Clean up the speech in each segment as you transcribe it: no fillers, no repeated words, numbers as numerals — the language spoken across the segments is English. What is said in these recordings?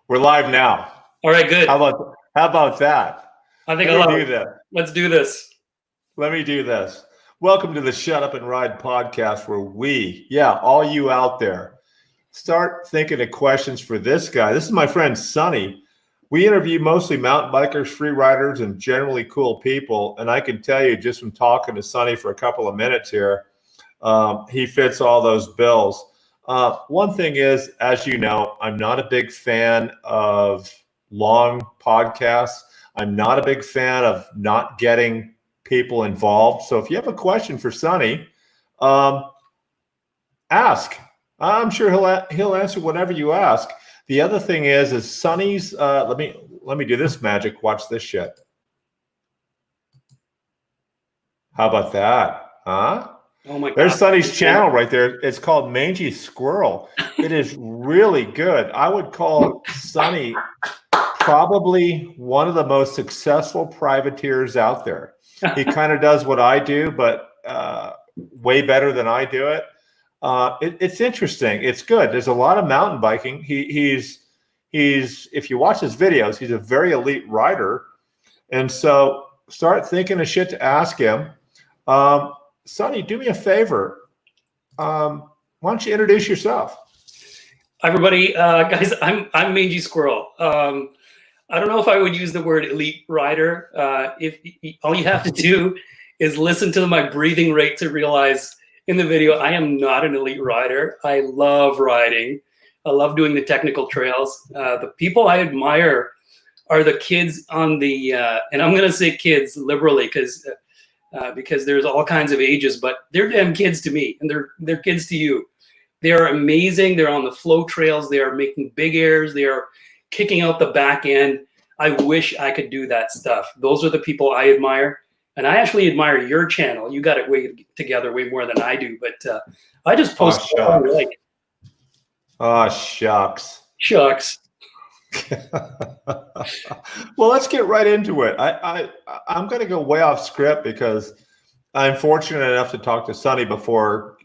We're live now. All right, good. How about that? I think Let I'll me do that. Let's do this. Let me do this. Welcome to the Shut Up and Ride podcast, where we, all you out there, start thinking of questions for this guy. This is my friend Sonny. We interview mostly mountain bikers, free riders, and generally cool people. And I can tell you, just from talking to Sonny for a couple of minutes here, he fits all those bills. One thing is, as you know, I'm not a big fan of long podcasts. I'm not a big fan of not getting people involved. So if you have a question for Sonny, ask. I'm sure he'll answer whatever you ask. The other thing is Sonny's. Let me do this magic. Watch this shit. How about that? Huh? Oh my God. There's Sonny's channel right there. It's called Mangy Squirrel. It is really good. I would call Sonny probably one of the most successful privateers out there. He kind of does what I do, but way better than I do it. It's interesting. It's good. There's a lot of mountain biking. He's if you watch his videos, he's a very elite rider. And so start thinking of shit to ask him. Sonny, do me a favor. Why don't you introduce yourself? Hi, everybody, guys. I'm Mangy Squirrel. I don't know if I would use the word elite rider. If all you have to do is listen to my breathing rate to realize in the video I am not an elite rider. I love riding. I love doing the technical trails. The people I admire are the kids on the and I'm gonna say kids liberally because there's all kinds of ages, but they're damn kids to me, and they're kids to you. They are amazing. They're on the flow trails. They are making big airs. They are kicking out the back end. I wish I could do that stuff. Those are the people I admire, and I actually admire your channel. You got it together way more than I do, but I just post what I like. Oh, shucks. Shucks. Well, let's get right into it. I'm going to go way off script because I'm fortunate enough to talk to Sonny before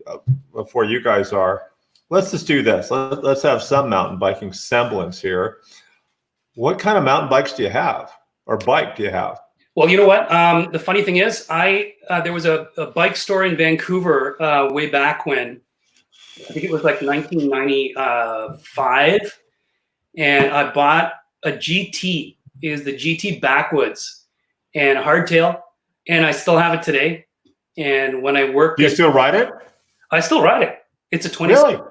you guys are. Let's just do this. Let's have some mountain biking semblance here. What kind of mountain bikes do you have, or bike do you have? Well, you know what? The funny thing is, there was a bike store in Vancouver way back when. I think it was like 1995. And I bought a GT. It was the GT Backwoods and hardtail, and I still have it today. And when I work, do you still ride it? I still ride it. It's a 20. Really?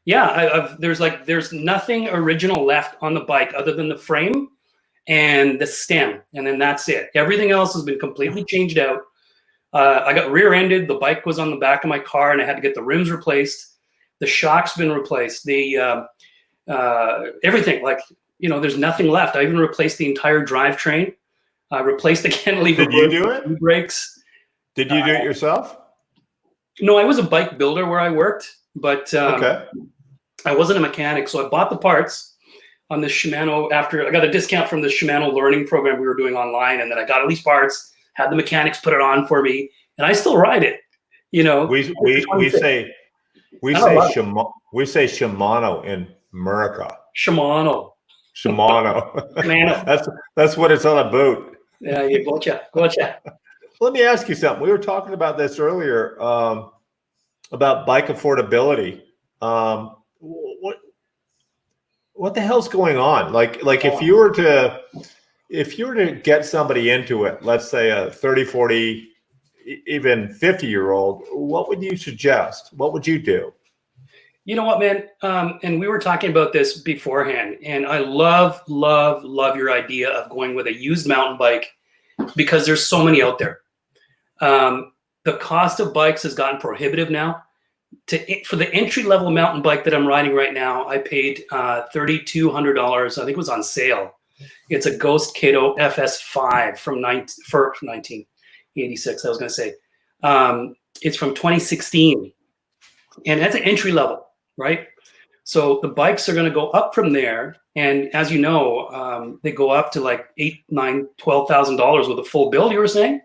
Yeah. There's nothing original left on the bike other than the frame and the stem, and then that's it. Everything else has been completely changed out. I got rear-ended. The bike was on the back of my car, and I had to get the rims replaced. The shock's been replaced. Everything, like, there's nothing left. I even replaced the entire drivetrain. I replaced the cantilever. Did you do it? Brakes. Did you do it yourself? No, I was a bike builder where I worked, but okay. I wasn't a mechanic. So I bought the parts on the Shimano after I got a discount from the Shimano learning program we were doing online. And then I got all these parts, had the mechanics put it on for me, and I still ride it. We say Shimano in America. Shimano. That's what it's on a boot. Yeah, you gotcha. Let me ask you something. We were talking about this earlier about bike affordability. What the hell's going on? Like if you were to get somebody into it, let's say a 30, 40, even 50-year-old, what would you suggest? What would you do? You know what, man? And we were talking about this beforehand, and I love your idea of going with a used mountain bike because there's so many out there. The cost of bikes has gotten prohibitive now. For the entry-level mountain bike that I'm riding right now, I paid $3,200. I think it was on sale. It's a Ghost Kato FS5 from 1986, I was going to say. It's from 2016. And that's an entry level, right? So the bikes are going to go up from there. And as you know, they go up to like $8,000, $9,000, $12,000 with a full build, you were saying?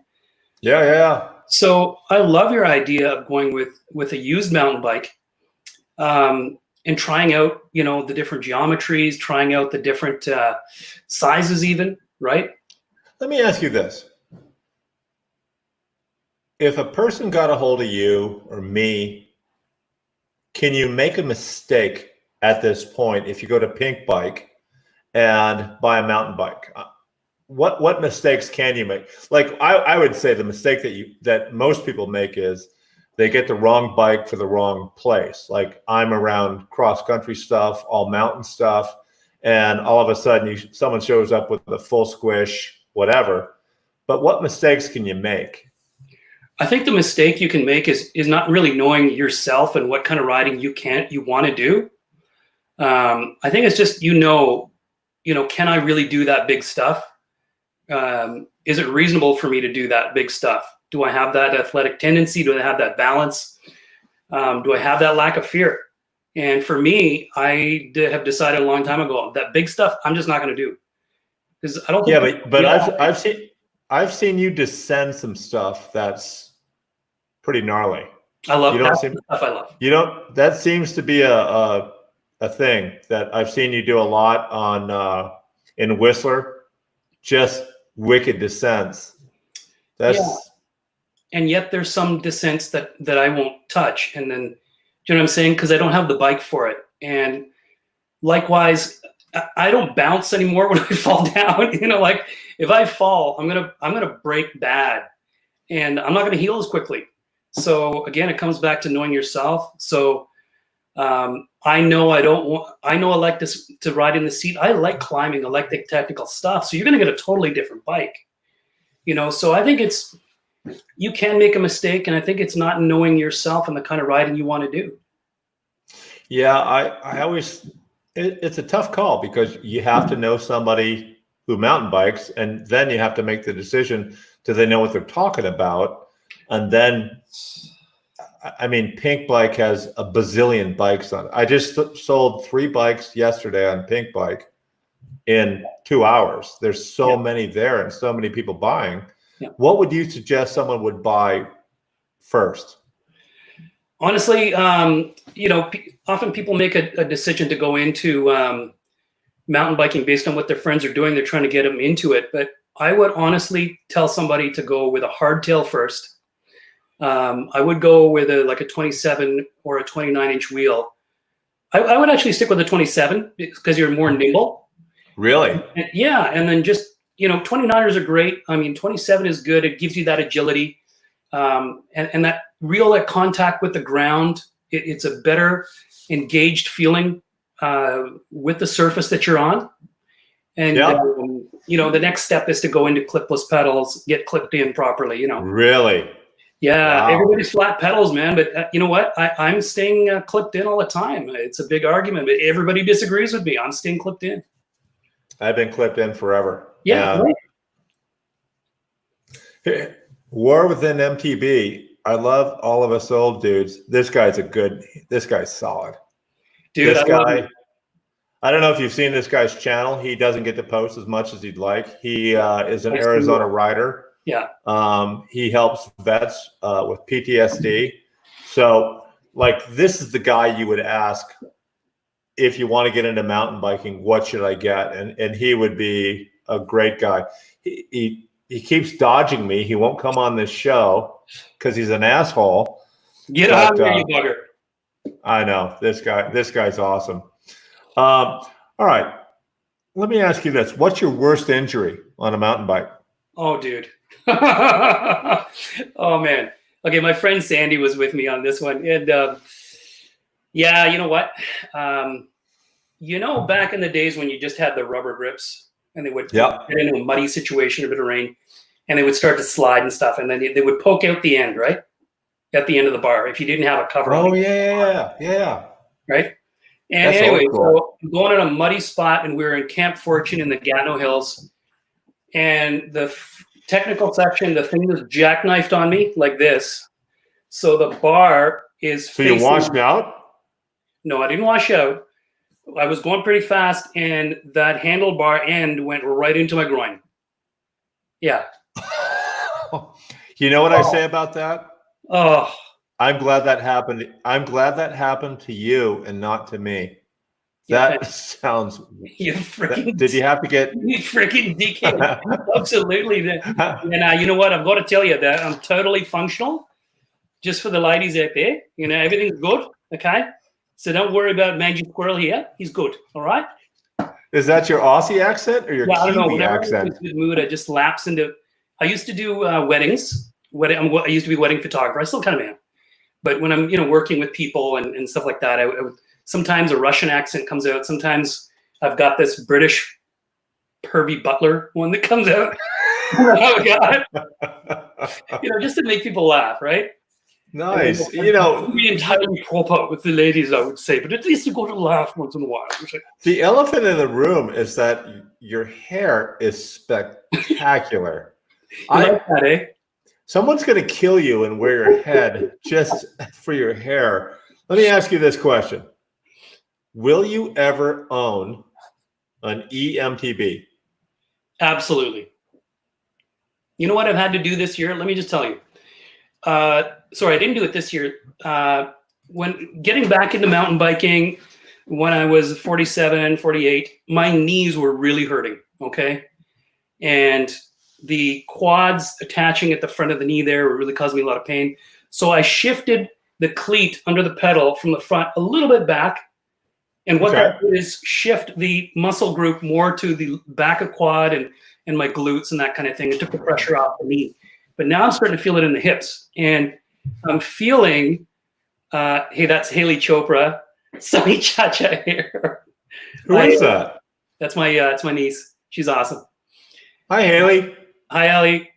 Yeah. So I love your idea of going with a used mountain bike. and trying out, you know, the different geometries, trying out the different sizes even, right? Let me ask you this. If a person got a hold of you or me, can you make a mistake at this point if you go to Pink Bike and buy a mountain bike? What mistakes can you make? Like I would say the mistake that most people make is they get the wrong bike for the wrong place. Like I'm around cross country stuff, all mountain stuff, and all of a sudden someone shows up with a full squish, whatever. But what mistakes can you make? I think the mistake you can make is not really knowing yourself and what kind of riding you want to do. I think it's just, you know, can I really do that big stuff? Is it reasonable for me to do that big stuff? Do I have that athletic tendency? Do I have that balance? Do I have that lack of fear? And for me, I have decided a long time ago that big stuff I'm just not going to do, because I don't. Yeah, but I've seen you descend some stuff that's pretty gnarly. I love that stuff. I love. You don't. That seems to be a thing that I've seen you do a lot on in Whistler. Just wicked descents. That's. Yeah. And yet there's some descents that I won't touch, and then, do you know what I'm saying? Because I don't have the bike for it. And likewise, I don't bounce anymore when I fall down. You know, like if I fall, I'm gonna break bad, and I'm not gonna heal as quickly. So again, it comes back to knowing yourself. So I know I like this to ride in the seat. I like climbing. I like the technical stuff. So you're gonna get a totally different bike. You know, so I think you can make a mistake, and I think it's not knowing yourself and the kind of riding you want to do. Yeah, I always, it's a tough call because you have to know somebody who mountain bikes, and then you have to make the decision, do they know what they're talking about? And then, I mean, Pink Bike has a bazillion bikes on it. I just sold 3 bikes yesterday on Pink Bike in 2 hours. There's so many there and so many people buying. Yeah. What would you suggest someone would buy first? Honestly, you know, often people make a decision to go into mountain biking based on what their friends are doing. They're trying to get them into it. But I would honestly tell somebody to go with a hardtail first. I would go with like a 27 or a 29-inch wheel. I would actually stick with a 27 because you're more nimble. Really? Yeah, and then just, you know, 29ers are great. I mean, 27 is good. It gives you that agility, and that real contact with the ground. It's a better engaged feeling with the surface that you're on. And, you know, the next step is to go into clipless pedals, get clipped in properly, you know. Really? Yeah, wow. Everybody's flat pedals, man. But you know what? I'm staying clipped in all the time. It's a big argument, but everybody disagrees with me. I'm staying clipped in. I've been clipped in forever. Yeah. Right. War Within MTB. I love all of us old dudes. This guy's solid. Dude, this guy, I don't know if you've seen this guy's channel. He doesn't get to post as much as he'd like. He is an Arizona rider. Yeah. He helps vets with PTSD. So, like, this is the guy you would ask if you want to get into mountain biking, what should I get? And he would be a great guy. He keeps dodging me. He won't come on this show because he's an asshole. Get out of here, you bugger. I know. This guy's awesome. All right. Let me ask you this. What's your worst injury on a mountain bike? Oh, dude. Oh, man. Okay, my friend Sandy was with me on this one. And yeah, you know what? You know, back in the days when you just had the rubber grips and they would get into a muddy situation, a bit of rain, and they would start to slide and stuff, and then they would poke out the end, right? At the end of the bar, if you didn't have a cover. Oh, yeah. Right? And anyway, so I'm going in a muddy spot, and we were in Camp Fortune in the Gatineau Hills, and the technical section, the thing was jackknifed on me like this. So the bar is facing. You washed out? No, I didn't wash out. I was going pretty fast, and that handlebar end went right into my groin. Yeah. You know what I say about that? Oh. I'm glad that happened. I'm glad that happened to you and not to me. That sounds. You freaking. Did you have to get? You freaking dickhead. Absolutely. And you know what? I've got to tell you that I'm totally functional. Just for the ladies out there, you know, everything's good. Okay, so don't worry about Mangy Squirrel here. He's good. All right. Is that your Aussie accent or your Kiwi I don't know. Whenever accent? I'm in a good mood, I just lapse into. I used to do weddings. I used to be a wedding photographer. I still kind of am. But when I'm, you know, working with people and stuff like that, I would, sometimes a Russian accent comes out. Sometimes I've got this British pervy butler one that comes out. Oh God! You know, just to make people laugh, right? Nice. You know, be entirely proper with the ladies, I would say, but at least you got to laugh once in a while. The elephant in the room is that your hair is spectacular. Like that, eh? Someone's going to kill you and wear your head just for your hair. Let me ask you this question. Will you ever own an EMTB? Absolutely. You know what I've had to do this year? Let me just tell you. Sorry, I didn't do it this year. When getting back into mountain biking, when I was 47, 48, my knees were really hurting, okay? And the quads attaching at the front of the knee there were really causing me a lot of pain. So I shifted the cleat under the pedal from the front a little bit back. And what that did is shift the muscle group more to the back of quad and my glutes and that kind of thing. It took the pressure off the knee. But now I'm starting to feel it in the hips. And I'm feeling, hey, that's Haley Chopra, Sunny Chacha here. Who is that? That's it's my niece. She's awesome. Hi, Haley. Hi, Allie.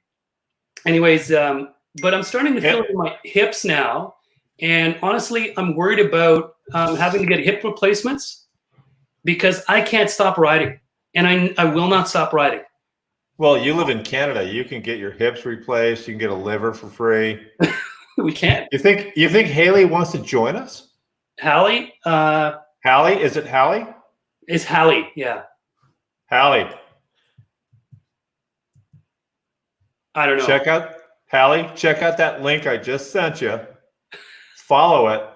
Anyways, but I'm starting to feel it in my hips now. And honestly, I'm worried about having to get hip replacements because I can't stop riding. And I will not stop riding. Well, you live in Canada. You can get your hips replaced. You can get a liver for free. We can't. You think Haley wants to join us? Hallie? Hallie? Is it Hallie? It's Hallie, yeah. Hallie. I don't know. Check out that link I just sent you. Follow it.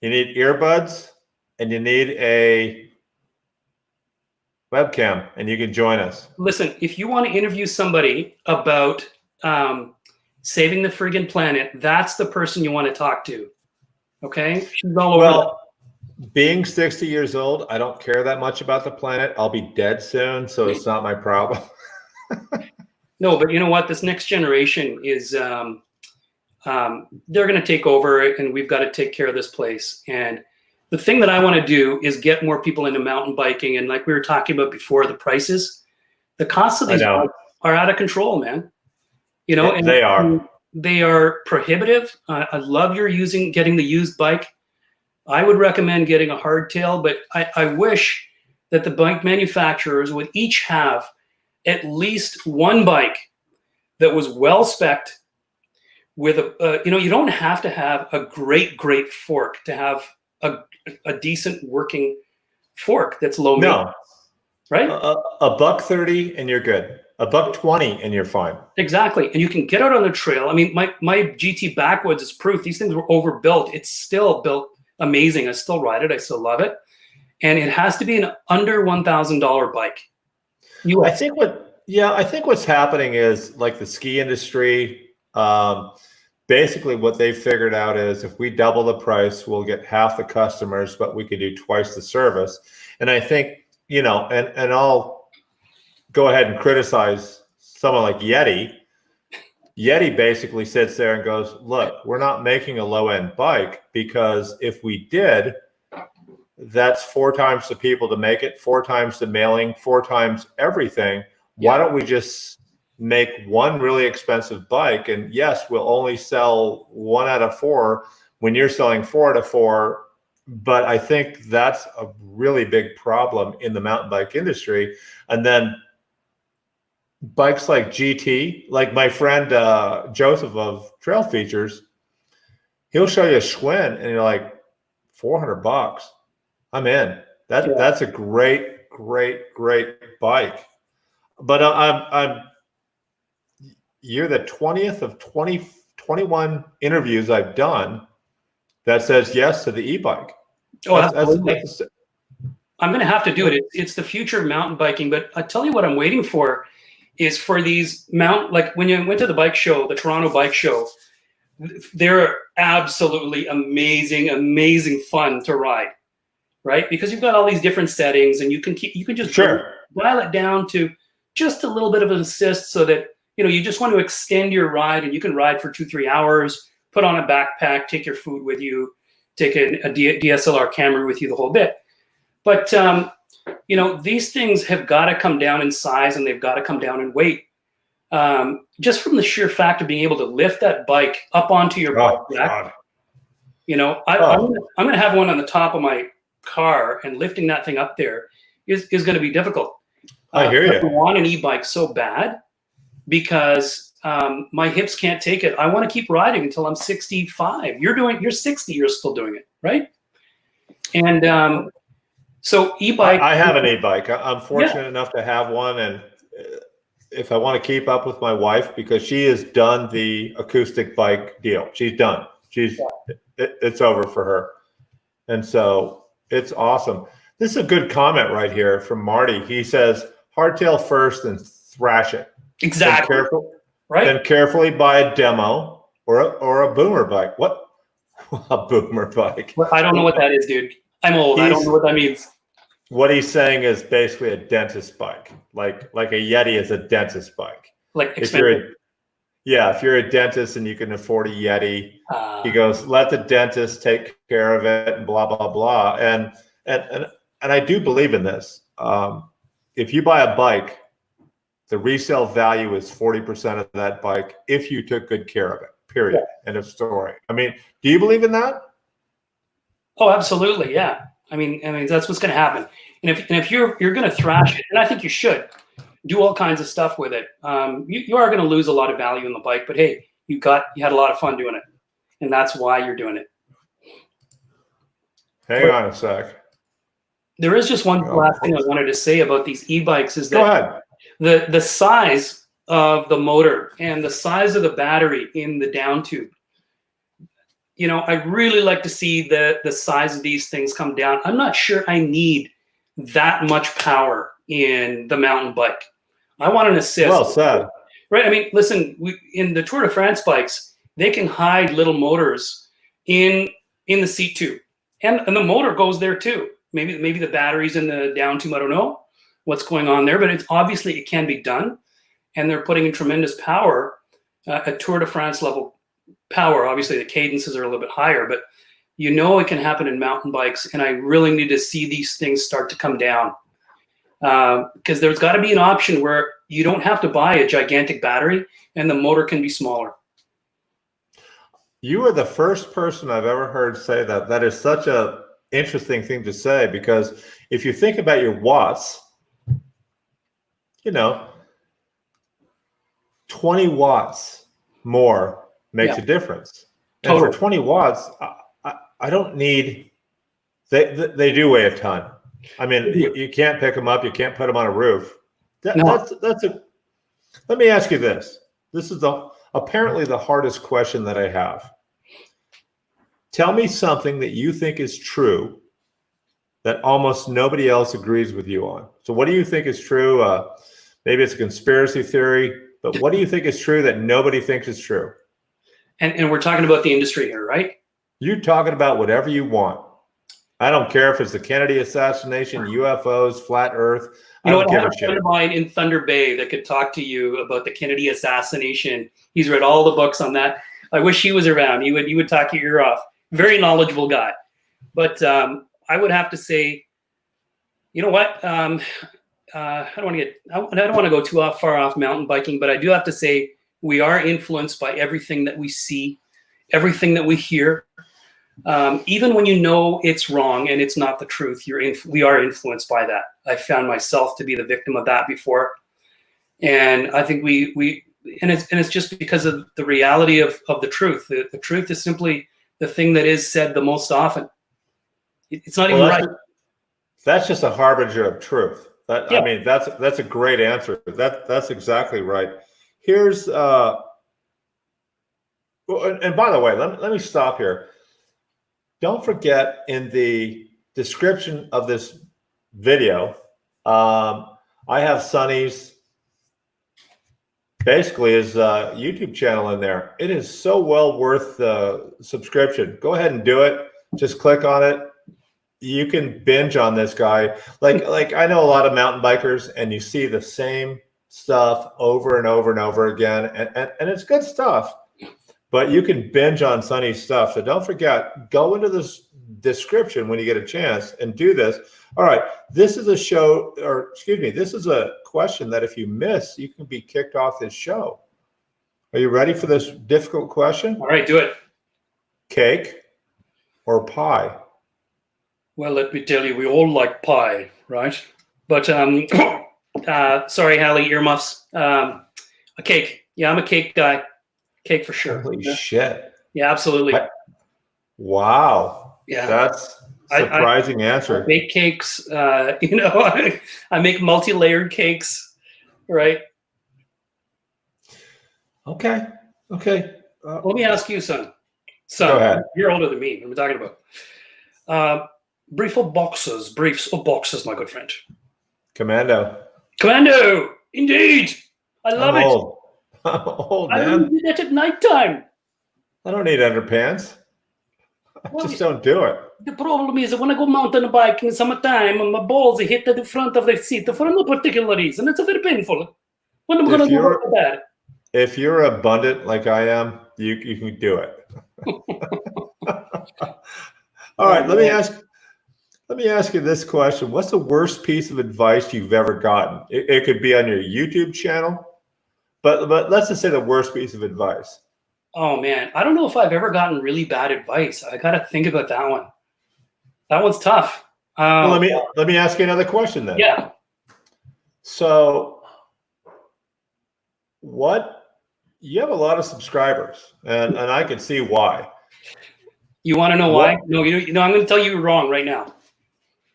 You need earbuds and you need a webcam, and you can join us. Listen, if you want to interview somebody about saving the friggin' planet, that's the person you want to talk to. Okay? She's all over. Well, being 60 years old, I don't care that much about the planet. I'll be dead soon, so it's not my problem. No, but you know what? This next generation is they're going to take over, and we've got to take care of this place. And the thing that I want to do is get more people into mountain biking. And like we were talking about before, the prices, the costs of these bikes are out of control, man. You know, and they are prohibitive. I love getting the used bike. I would recommend getting a hardtail, but I wish that the bike manufacturers would each have at least one bike that was well spec'd with you don't have to have a great fork to have a decent working fork that's low maintenance, right? A $130 and you're good. A $120 and you're fine. Exactly. And you can get out on the trail. I mean, my GT Backwoods is proof. These things were overbuilt. It's still built amazing. I still ride it. I still love it. And it has to be an under $1,000 bike. I think what's happening is like the ski industry, basically what they figured out is if we double the price, we'll get half the customers, but we could do twice the service. And I think, and I'll go ahead and criticize someone like Yeti. Yeti basically sits there and goes, look, we're not making a low-end bike because if we did, that's 4 times the people to make it, 4 times the mailing, 4 times everything. Why don't we just make one really expensive bike? And yes, we'll only sell 1 out of 4 when you're selling 4 out of 4. But I think that's a really big problem in the mountain bike industry. And then bikes like GT, like my friend Joseph of Trail Features, he'll show you a Schwinn and you're like, $400. I'm in. That's a great bike. But you're the 20th of 21 interviews I've done, that says yes to the e-bike. Oh, absolutely. That's I'm going to have to do it. It's the future of mountain biking. But I tell you what I'm waiting for is for these like when you went to the bike show, the Toronto bike show, they're absolutely amazing, amazing fun to ride, right? Because you've got all these different settings, and you can just dial it down to just a little bit of an assist, so that you just want to extend your ride, and you can ride for 2-3 hours. Put on a backpack, take your food with you, take a DSLR camera with you, the whole bit. But these things have got to come down in size, and they've got to come down in weight. Just from the sheer fact of being able to lift that bike up onto your bike rack. I'm going to have one on the top of my car, and lifting that thing up there is going to be difficult. I hear you. I want an e-bike so bad because my hips can't take it. I want to keep riding until I'm 65. You're 60. You're still doing it, right? And so e-bike. I have an e-bike. I'm fortunate enough to have one, and if I want to keep up with my wife, because she has done the acoustic bike deal, she's done. It's over for her, and so it's awesome. This is a good comment right here from Marty. He says, "Hardtail first, and thrash it." Exactly. Then carefully buy a demo or a boomer bike. What? A boomer bike? I don't know what that is, dude. I'm old. I don't know what that means. What he's saying is basically a dentist bike, like a Yeti is a dentist bike. Like if you're a dentist and you can afford a Yeti, he goes, let the dentist take care of it, and blah blah blah. And I do believe in this. If you buy a bike, the resale value is 40% of that bike if you took good care of it. Period. End of story. I mean, do you believe in that? Oh, absolutely. Yeah. I mean, that's what's going to happen. And if you're going to thrash it, and I think you should do all kinds of stuff with it, you are going to lose a lot of value in the bike. But hey, you had a lot of fun doing it, and that's why you're doing it. Hang on a sec. There is just one last thing I wanted to say about these e-bikes is that go ahead. The size of the motor and the size of the battery in the down tube. I really like to see the size of these things come down. I'm not sure I need that much power in the mountain bike. I want an assist. Well said. Right? I mean, listen, in the Tour de France bikes, they can hide little motors in the seat tube. And the motor goes there too. Maybe the battery's in the down tube. I don't know what's going on there, but it's obviously it can be done. And they're putting in tremendous power at Tour de France level power. Obviously the cadences are a little bit higher, but it can happen in mountain bikes, and I really need to see these things start to come down, because there's got to be an option where you don't have to buy a gigantic battery and the motor can be smaller. You are the first person I've ever heard say that. That is such a interesting thing to say, because if you think about your watts, 20 watts more makes a difference. And for 20 watts, I don't need, they do weigh a ton. I mean, you can't pick them up. You can't put them on a roof. Let me ask you this. This is apparently the hardest question that I have. Tell me something that you think is true that almost nobody else agrees with you on. So what do you think is true? Maybe it's a conspiracy theory, but what do you think is true that nobody thinks is true? And we're talking about the industry here, right? You're talking about whatever you want. I don't care if it's the Kennedy assassination, UFOs, flat Earth. I don't give a shit. I have a friend of mine in Thunder Bay that could talk to you about the Kennedy assassination. He's read all the books on that. I wish he was around. He would talk your ear off. Very knowledgeable guy. But I would have to say, you know what? I don't want to go too far off mountain biking, but I do have to say we are influenced by everything that we see, everything that we hear. Even when it's wrong and it's not the truth, we are influenced by that. I found myself to be the victim of that before, and I think it's just because of the reality of the truth. The truth is simply the thing that is said the most often. It's not even right. That's just a harbinger of truth. I mean, that's a great answer. That's exactly right. Here's and by the way, let me stop here. don't forget in the description of this video, I have Sonny's basically his YouTube channel in there. It is so well worth the subscription. Go ahead and do it. Just click on it. You can binge on this guy. Like I know a lot of mountain bikers, and you see the same stuff over and over and over again, and it's good stuff. But you can binge on Sonny's stuff. So don't forget, go into this description when you get a chance and do this. All right, this is a show, or excuse me, this is a question that if you miss, you can be kicked off this show. Are you ready for this difficult question? All right, do it. Cake or pie? Well, let me tell you, we all like pie, right? But sorry, Hallie, earmuffs. A cake. Yeah, I'm a cake guy. Cake for sure. Holy shit. Yeah, absolutely. Wow. Yeah. That's a surprising answer. I bake cakes. You know, I make multi-layered cakes, right? Okay. Okay. Let me ask you, son. Go ahead. You're older than me. What we're talking about. Briefs or boxes, my good friend? Commando. Commando, indeed. I love it. Old. Old, man. I don't do that at nighttime. I don't need underpants. I just don't do it. The problem is that when I go mountain biking in summertime, and my balls hit the front of the seat for no particular reason. It's very painful. What am I going to do about that? If you're abundant like I am, you can do it. All right, let me ask you this question. What's the worst piece of advice you've ever gotten? It could be on your YouTube channel, but let's just say the worst piece of advice. Oh man, I don't know if I've ever gotten really bad advice. I got to think about that one. That one's tough. Well, let me ask you another question then. Yeah. So, you have a lot of subscribers, and I can see why. You want to know why? No, you know, I'm going to tell you you're wrong right now.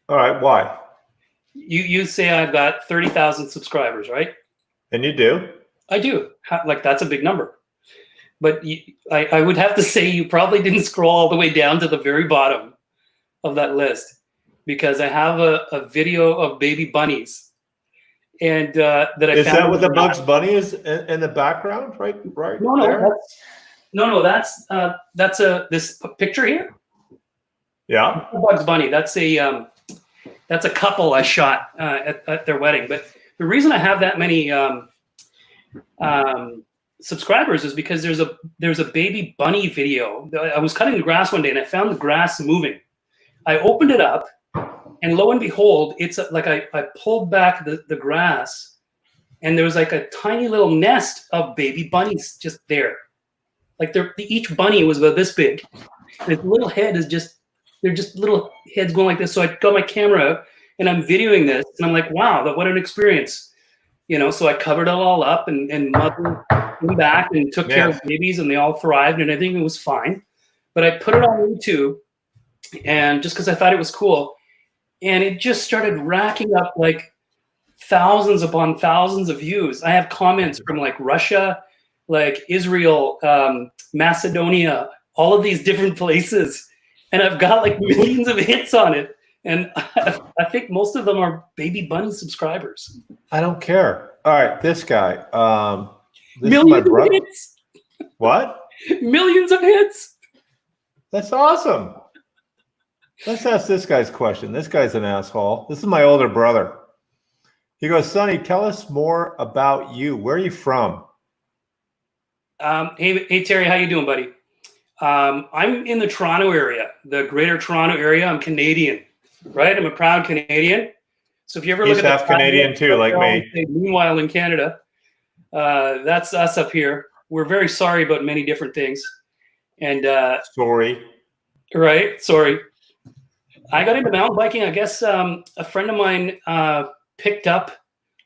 All right, why? You say I've got 30,000 subscribers, right? And you do. I do. Like, that's a big number. But I would have to say you probably didn't scroll all the way down to the very bottom of that list, because I have a video of baby bunnies, and that I is found. That what the Bugs Bunny is in the background, right? No, that's this picture here. Yeah, Bugs Bunny. That's a couple I shot at their wedding. But the reason I have that many subscribers is because there's a baby bunny video. I was cutting the grass one day and I found the grass moving. I opened it up, and lo and behold, it's like I pulled back the grass, and there was like a tiny little nest of baby bunnies just there. Like each bunny was about this big. The little head is they're just little heads going like this. So I got my camera out and I'm videoing this, and I'm like, wow, what an experience. You know, so I covered it all up, and mother came back and took care of babies, and they all thrived and everything. It was fine. But I put it on YouTube, and just because I thought it was cool, and it just started racking up like thousands upon thousands of views. I have comments from like Russia, like Israel, Macedonia, all of these different places, and I've got like millions of hits on it. And I think most of them are baby bunny subscribers. I don't care. All right, this guy. This Millions of hits. What? Millions of hits. That's awesome. Let's ask this guy's question. This guy's an asshole. This is my older brother. He goes, Sonny, tell us more about you. Where are you from? Hey Terry, how you doing, buddy? I'm in the Toronto area, the Greater Toronto area. I'm Canadian, right? I'm a proud Canadian. So if you ever look at half Canadian too, like me. Meanwhile, in Canada, that's us up here. We're very sorry about many different things. And sorry. Right? Sorry. I got into mountain biking. I guess a friend of mine picked up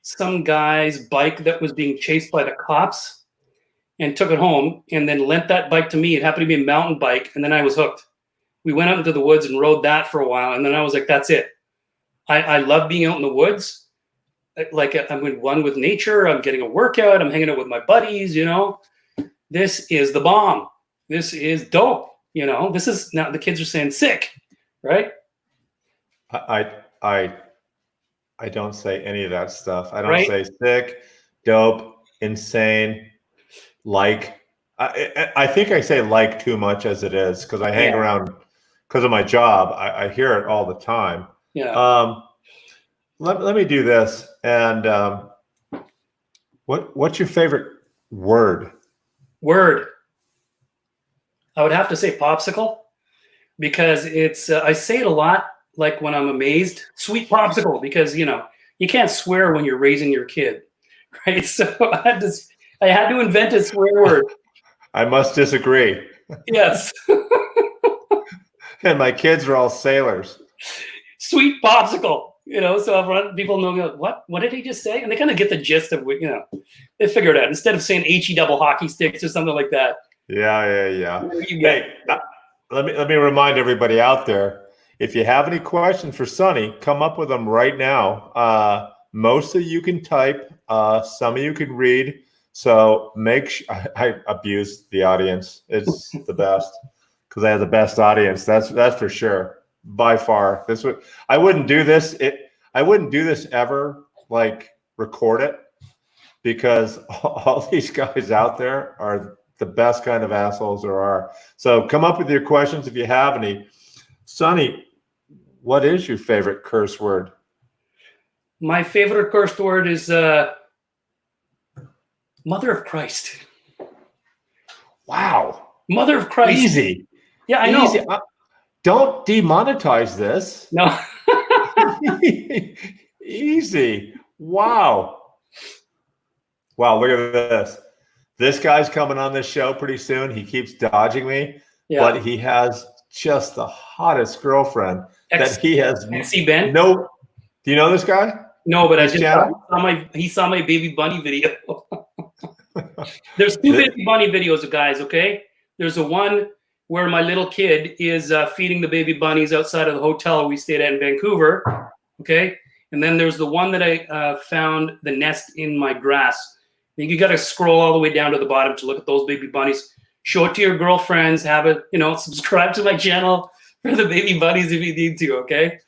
some guy's bike that was being chased by the cops and took it home, and then lent that bike to me. It happened to be a mountain bike, and then I was hooked. We went out into the woods and rode that for a while, and then I was like, that's it. I love being out in the woods. Like, I'm in one with nature. I'm getting a workout. I'm hanging out with my buddies, you know. This is the bomb. This is dope. You know, this is now the kids are saying sick, right? I don't say any of that stuff. I don't Right? say sick, dope, insane, like. I think I say like too much as it is because I hang around because of my job. I hear it all the time. Yeah. Let me do this. And what's your favorite word? Word. I would have to say popsicle because it's I say it a lot, like when I'm amazed. Sweet popsicle, because you know you can't swear when you're raising your kid, right? So I had to invent a swear word. I must disagree. Yes. And my kids are all sailors. Sweet popsicle, you know, so people know what did he just say? And they kind of get the gist of what, you know, they figure it out. Instead of saying HE double hockey sticks or something like that. Yeah. You get Hey, let me remind everybody out there, if you have any questions for Sonny, come up with them right now. Most of you can type, some of you can read. So make sure I abuse the audience. It's the best because I have the best audience. That's for sure. By far. I wouldn't do this. I wouldn't do this ever, like record it, because all these guys out there are the best kind of assholes there are. So come up with your questions if you have any. Sonny, what is your favorite curse word? My favorite curse word is Mother of Christ. Wow. Mother of Christ. Easy. Yeah, I know. Easy. Don't demonetize this. No. Easy. Wow. Wow, look at this. This guy's coming on this show pretty soon. He keeps dodging me, but he has just the hottest girlfriend that he has. Ben? No. Do you know this guy? No, but I just he saw my baby bunny video. There's two baby bunny videos, guys, okay? There's a one where my little kid is feeding the baby bunnies outside of the hotel we stayed at in Vancouver, okay? And then there's the one that I found the nest in my grass. I think you got to scroll all the way down to the bottom to look at those baby bunnies. Show it to your girlfriends. Have it, you know, subscribe to my channel for the baby bunnies if you need to, okay?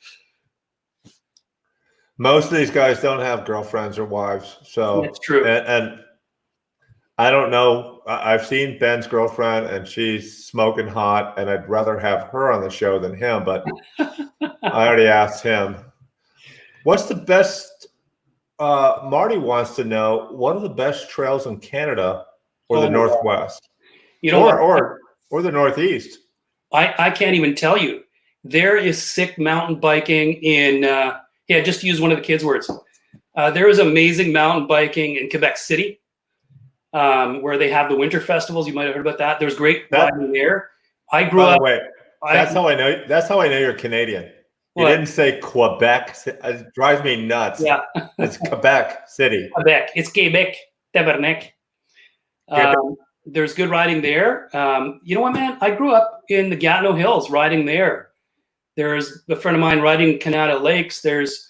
Most of these guys don't have girlfriends or wives, so that's true. And I don't know. I've seen Ben's girlfriend, and she's smoking hot, and I'd rather have her on the show than him. But I already asked him. What's the best? Marty wants to know what are the best trails in Canada or the Northwest, you know, or the Northeast. I can't even tell you. There is sick mountain biking in. Yeah, just to use one of the kids' words. There is amazing mountain biking in Quebec City, where they have the winter festivals. You might have heard about that. There's great riding there. I grew up. By the way, that's how I know. That's how I know you're Canadian. You didn't say Quebec. It drives me nuts. Yeah, it's Quebec City. Quebec. It's Quebec. Tabarnak. There's good riding there. You know what, man? I grew up in the Gatineau Hills riding there. There's a friend of mine riding Canada Lakes. There's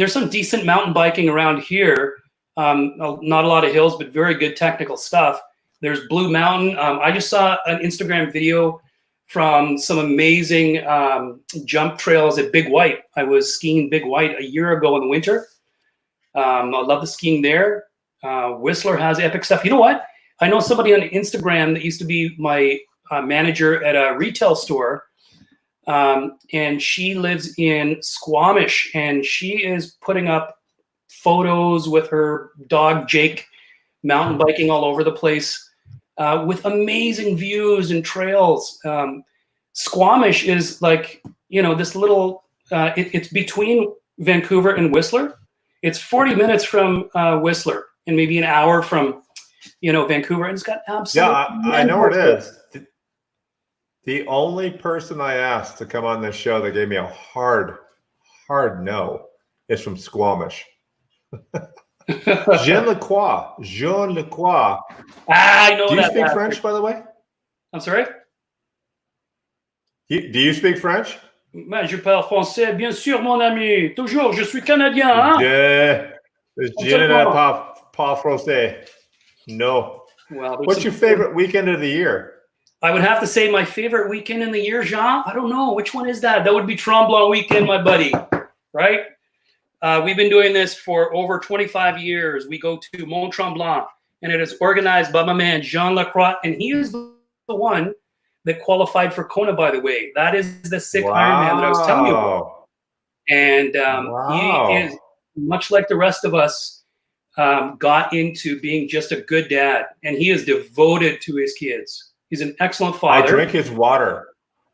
some decent mountain biking around here. Not a lot of hills, but very good technical stuff. There's Blue Mountain. I just saw an Instagram video from some amazing jump trails at Big White. I was skiing Big White a year ago in the winter. I love the skiing there. Whistler has epic stuff. You know what? I know somebody on Instagram that used to be my manager at a retail store. And she lives in Squamish, and she is putting up photos with her dog Jake, mountain biking all over the place, with amazing views and trails. Squamish is like, you know, this little, it's between Vancouver and Whistler. It's 40 minutes from Whistler and maybe an hour from, you know, Vancouver. And it's got absolutely. Yeah, I know where it is. The only person I asked to come on this show that gave me a hard no is from Squamish. Jean Lacroix. I know that. Do you speak French, by the way? I'm sorry? Do you speak French? Mais je parle français, bien sûr, mon ami. Toujours, je suis canadien. Hein? Je ne parle pas français. No. Well, what's your favorite weekend of the year? I would have to say my favorite weekend in the year, Jean. I don't know. Which one is that? That would be Tremblant weekend, my buddy. Right? We've been doing this for over 25 years. We go to Mont Tremblant, and it is organized by my man, Jean Lacroix, and he is the one that qualified for Kona, by the way. That is the sick Ironman that I was telling you about. And he is, much like the rest of us, got into being just a good dad, and he is devoted to his kids. He's an excellent father. I drink his water.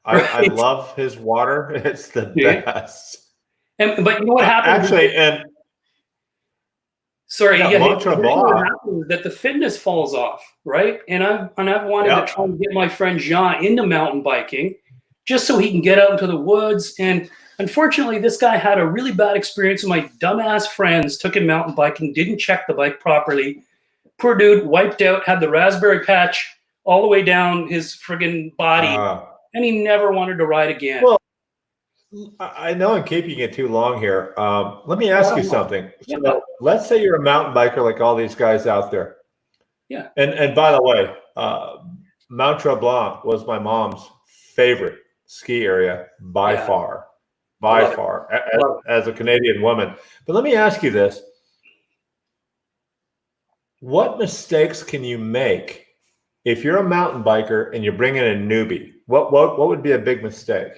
I love his water. It's the best. But you know what happened? Actually, and sorry, what happens is that the fitness falls off, right? And I've wanted to try and get my friend Jean into mountain biking, just so he can get out into the woods. And unfortunately, this guy had a really bad experience. My dumbass friends took him mountain biking, didn't check the bike properly. Poor dude wiped out, had the raspberry patch all the way down his friggin' body, and he never wanted to ride again. Well, I know I'm keeping it too long here. Let me ask you something. So let's say you're a mountain biker like all these guys out there. Yeah. And by the way, Mount Tremblant was my mom's favorite ski area by far. As a Canadian woman. But let me ask you this. What mistakes can you make if you're a mountain biker and you're bringing a newbie? What would be a big mistake?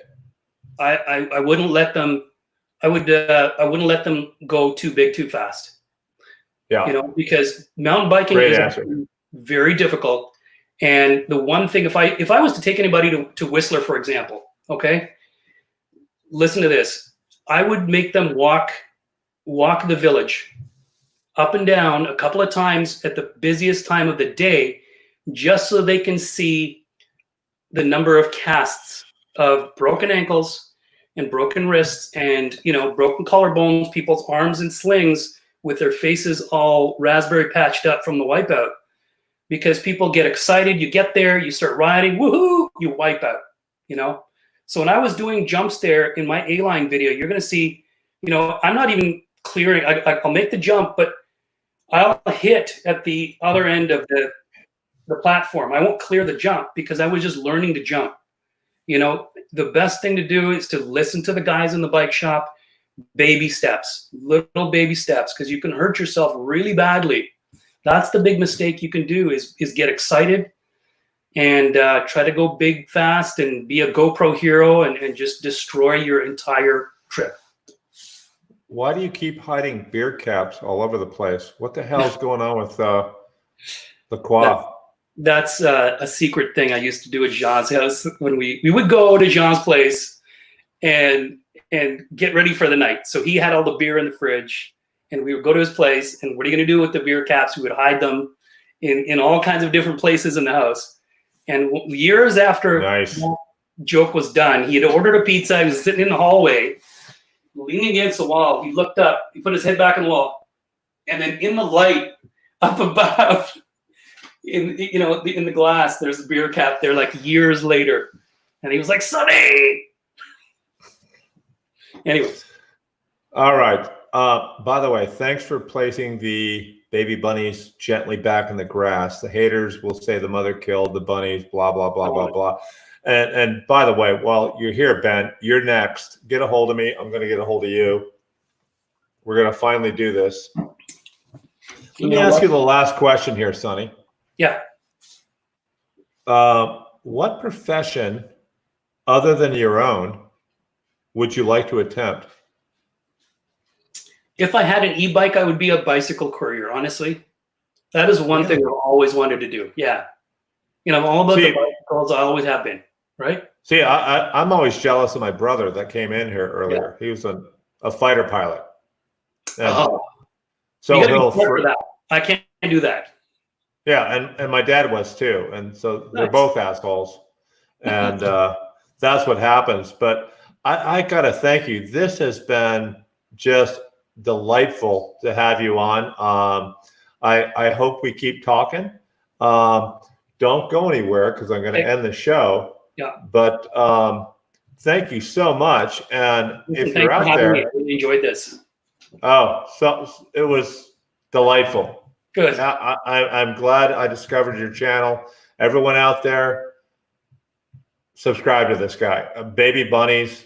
I wouldn't let them. I wouldn't let them go too big too fast. Yeah, you know, because mountain biking is very difficult. And the one thing, if I was to take anybody to Whistler, for example, okay, listen to this. I would make them walk the village up and down a couple of times at the busiest time of the day, just so they can see the number of casts of broken ankles and broken wrists and, you know, broken collarbones, people's arms in slings with their faces all raspberry patched up from the wipeout. Because people get excited, you get there, you start riding, woohoo, you wipe out, you know? So when I was doing jumps there in my A-line video, you're gonna see, you know, I'm not even clearing, I'll make the jump, but I'll hit at the other end of the platform. I won't clear the jump because I was just learning to jump. You know, the best thing to do is to listen to the guys in the bike shop, baby steps, little baby steps, because you can hurt yourself really badly. That's the big mistake you can do is get excited and try to go big fast and be a GoPro hero and just destroy your entire trip. Why do you keep hiding beer caps all over the place? What the hell is going on with the quad? That's a secret thing I used to do at Jean's house when we would go to Jean's place and get ready for the night. So he had all the beer in the fridge, and we would go to his place. And what are you going to do with the beer caps? We would hide them in all kinds of different places in the house. And years after that joke was done, he had ordered a pizza. He was sitting in the hallway, leaning against the wall. He looked up. He put his head back in the wall, and then in the light up above. In the glass, there's a beer cap there like years later. And he was like, Sonny! Anyways. All right. By the way, thanks for placing the baby bunnies gently back in the grass. The haters will say the mother killed the bunnies, blah, blah, blah, blah, blah. And by the way, while you're here, Ben, you're next. Get a hold of me. I'm going to get a hold of you. We're going to finally do this. Let me ask you the last question here, Sonny. Yeah. What profession other than your own would you like to attempt? If I had an e-bike, I would be a bicycle courier, honestly. That is one thing I've always wanted to do. Yeah. You know, I'm all about the bicycles. I always have been, right? See, I'm always jealous of my brother that came in here earlier. Yeah. He was a fighter pilot. And so you gotta be careful for that. I can't do that. Yeah, and my dad was too, and so they're both assholes, and that's what happens. But I gotta thank you. This has been just delightful to have you on. I hope we keep talking. Don't go anywhere because I'm going to end the show. Yeah. But thank you so much. And if you're out there, I really enjoyed this. Oh, so it was delightful. Good. I'm glad I discovered your channel. Everyone out there, subscribe to this guy. Baby bunnies.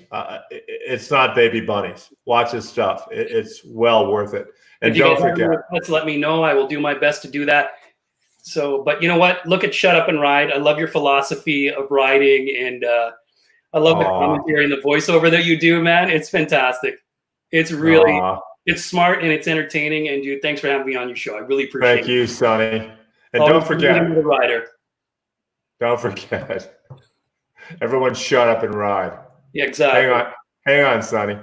It's not baby bunnies. Watch his stuff. It's well worth it. And if you don't guys have forget. any requests, let me know. I will do my best to do that. So, but you know what? Look at Shut Up and Ride. I love your philosophy of riding, and I love the commentary and the voiceover that you do, man. It's fantastic. It's really, it's smart and it's entertaining. And dude, thanks for having me on your show. I really appreciate it. Thank you, Sonny. And Always don't forget. the rider. Don't forget. Everyone shut up and ride. Yeah, exactly. Hang on, Sonny.